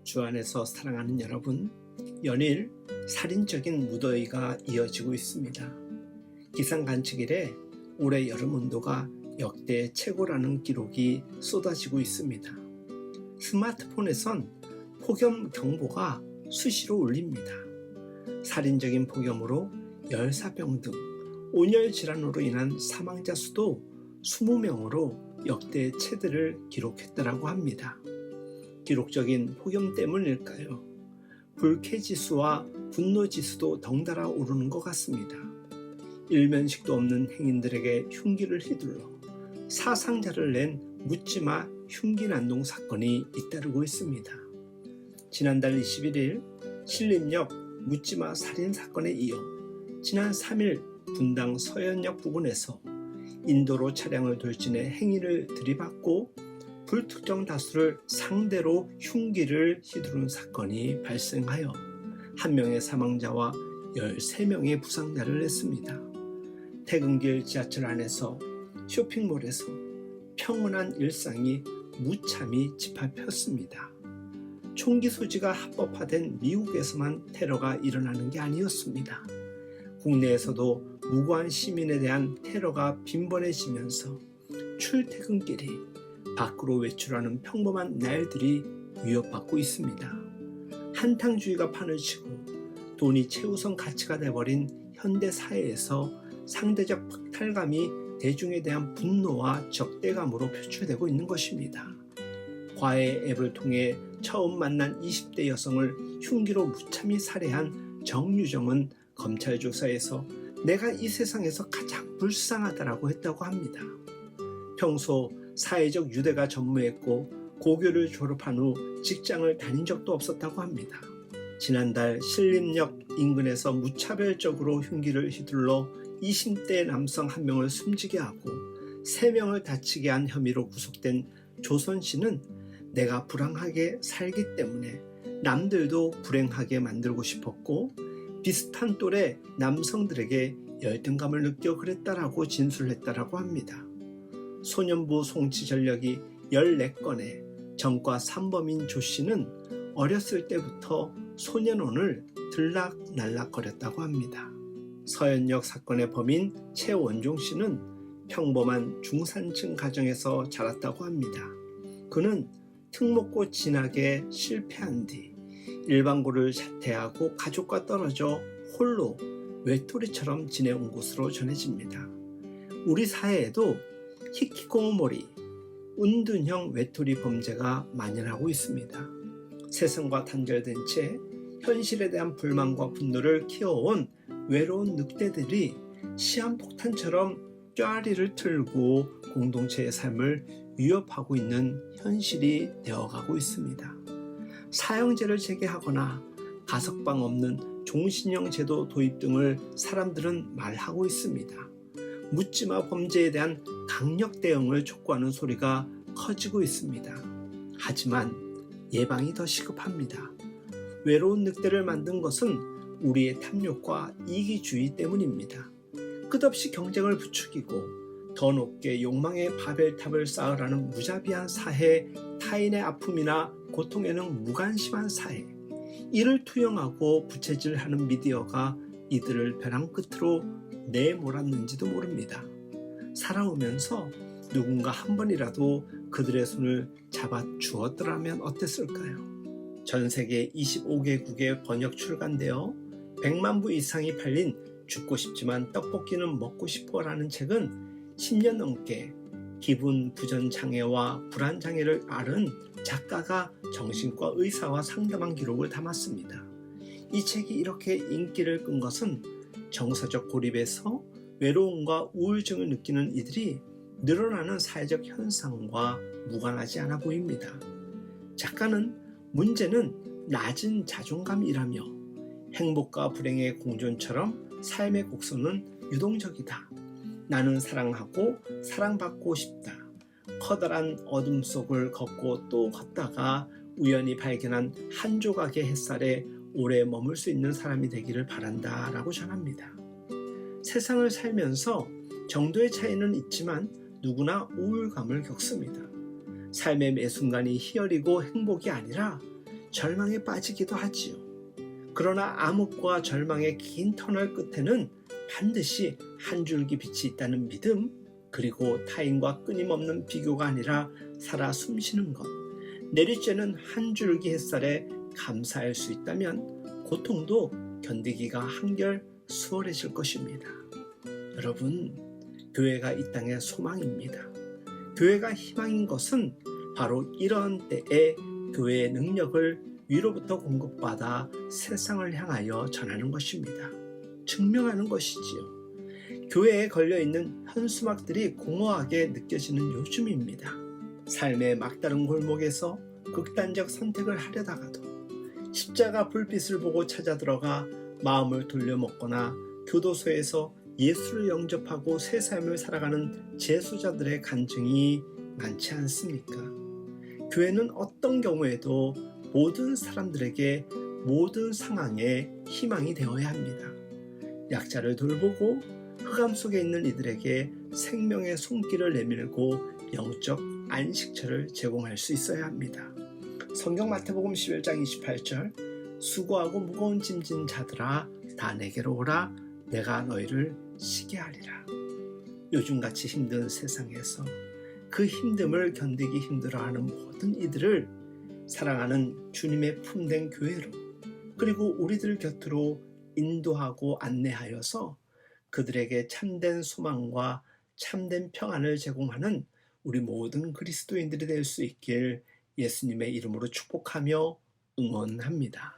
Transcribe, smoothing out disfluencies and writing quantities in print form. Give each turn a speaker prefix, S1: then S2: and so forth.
S1: 주 안에서 사랑하는 여러분, 연일 살인적인 무더위가 이어지고 있습니다. 기상관측일에 올해 여름 온도가 역대 최고라는 기록이 쏟아지고 있습니다. 스마트폰에선 폭염 경보가 수시로 울립니다. 살인적인 폭염으로 열사병 등 온열 질환으로 인한 사망자 수도 20명으로 역대 최대를 기록했다고 합니다. 기록적인 폭염 때문일까요? 불쾌지수와 분노지수도 덩달아 오르는 것 같습니다. 일면식도 없는 행인들에게 흉기를 휘둘러 사상자를 낸 묻지마 흉기난동 사건이 잇따르고 있습니다. 지난달 21일 신림역 묻지마 살인사건에 이어 지난 3일 분당 서현역 부근에서 인도로 차량을 돌진해 행인을 들이받고 불특정 다수를 상대로 흉기를 휘두른 사건이 발생하여 1명의 사망자와 13명의 부상자를 냈습니다. 퇴근길 지하철 안에서 쇼핑몰에서 평온한 일상이 무참히 짓밟혔습니다. 총기 소지가 합법화된 미국에서만 테러가 일어나는 게 아니었습니다. 국내에서도 무고한 시민에 대한 테러가 빈번해지면서 출퇴근길이 밖으로 외출하는 평범한 날들이 위협받고 있습니다. 한탕주의가 판을 치고 돈이 최우선 가치가 돼버린 현대 사회에서 상대적 박탈감이 대중에 대한 분노와 적대감으로 표출되고 있는 것입니다. 과외 앱을 통해 처음 만난 20대 여성을 흉기로 무참히 살해한 정유정은 검찰 조사에서 내가 이 세상에서 가장 불쌍하다라고 했다고 합니다. 평소 사회적 유대가 전무했고 고교를 졸업한 후 직장을 다닌 적도 없었다고 합니다. 지난달 신림역 인근에서 무차별적으로 흉기를 휘둘러 20대 남성 1명을 숨지게 하고 3명을 다치게 한 혐의로 구속된 조선 씨는 내가 불행하게 살기 때문에 남들도 불행하게 만들고 싶었고 비슷한 또래 남성들에게 열등감을 느껴 그랬다라고 진술했다라고 합니다. 소년부 송치 전력이 14건의 전과 3범인 조 씨는 어렸을 때부터 소년원을 들락날락거렸다고 합니다. 서현역 사건의 범인 최원종 씨는 평범한 중산층 가정에서 자랐다고 합니다. 그는 특목고 진학에 실패한 뒤 일반고를 자퇴하고 가족과 떨어져 홀로 외톨이처럼 지내온 것으로 전해집니다. 우리 사회에도 히키코모리, 은둔형 외톨이 범죄가 만연하고 있습니다. 세상과 단절된 채 현실에 대한 불만과 분노를 키워온 외로운 늑대들이 시한폭탄처럼 꽹리를 틀고 공동체의 삶을 위협하고 있는 현실이 되어가고 있습니다. 사형제를 재개하거나 가석방 없는 종신형 제도 도입 등을 사람들은 말하고 있습니다. 묻지마 범죄에 대한 강력 대응을 촉구하는 소리가 커지고 있습니다. 하지만 예방이 더 시급합니다. 외로운 늑대를 만든 것은 우리의 탐욕과 이기주의 때문입니다. 끝없이 경쟁을 부추기고 더 높게 욕망의 바벨탑을 쌓으라는 무자비한 사회, 타인의 아픔이나 고통에는 무관심한 사회, 이를 투영하고 부채질하는 미디어가 이들을 벼랑 끝으로 내몰았는지도 모릅니다. 살아오면서 누군가 한 번이라도 그들의 손을 잡아 주었더라면 어땠을까요? 전 세계 25개국에 번역 출간되어 100만 부 이상이 팔린 죽고 싶지만 떡볶이는 먹고 싶어 라는 책은 10년 넘게 기분 부전 장애와 불안 장애를 앓은 작가가 정신과 의사와 상담한 기록을 담았습니다. 이 책이 이렇게 인기를 끈 것은 정서적 고립에서 외로움과 우울증을 느끼는 이들이 늘어나는 사회적 현상과 무관하지 않아 보입니다. 작가는 문제는 낮은 자존감이라며 행복과 불행의 공존처럼 삶의 곡선은 유동적이다. 나는 사랑하고 사랑받고 싶다. 커다란 어둠 속을 걷고 또 걷다가 우연히 발견한 한 조각의 햇살에 오래 머물 수 있는 사람이 되기를 바란다 라고 전합니다. 세상을 살면서 정도의 차이는 있지만 누구나 우울감을 겪습니다. 삶의 매 순간이 희열이고 행복이 아니라 절망에 빠지기도 하지요. 그러나 암흑과 절망의 긴 터널 끝에는 반드시 한 줄기 빛이 있다는 믿음, 그리고 타인과 끊임없는 비교가 아니라 살아 숨쉬는 것, 내리쬐는 한 줄기 햇살에 감사할 수 있다면 고통도 견디기가 한결 수월해질 것입니다. 여러분, 교회가 이 땅의 소망입니다. 교회가 희망인 것은 바로 이런 때에 교회의 능력을 위로부터 공급받아 세상을 향하여 전하는 것입니다. 증명하는 것이지요. 교회에 걸려있는 현수막들이 공허하게 느껴지는 요즘입니다. 삶의 막다른 골목에서 극단적 선택을 하려다가도 십자가 불빛을 보고 찾아 들어가 마음을 돌려먹거나 교도소에서 예수를 영접하고 새 삶을 살아가는 재수자들의 간증이 많지 않습니까? 교회는 어떤 경우에도 모든 사람들에게 모든 상황에 희망이 되어야 합니다. 약자를 돌보고 흑암 속에 있는 이들에게 생명의 손길을 내밀고 영적 안식처를 제공할 수 있어야 합니다. 성경 마태복음 11장 28절, 수고하고 무거운 짐진 자들아 다 내게로 오라, 내가 너희를 쉬게 하리라. 요즘같이 힘든 세상에서 그 힘듦을 견디기 힘들어하는 모든 이들을 사랑하는 주님의 품된 교회로, 그리고 우리들 곁으로 인도하고 안내하여서 그들에게 참된 소망과 참된 평안을 제공하는 우리 모든 그리스도인들이 될 수 있길 예수님의 이름으로 축복하며 응원합니다.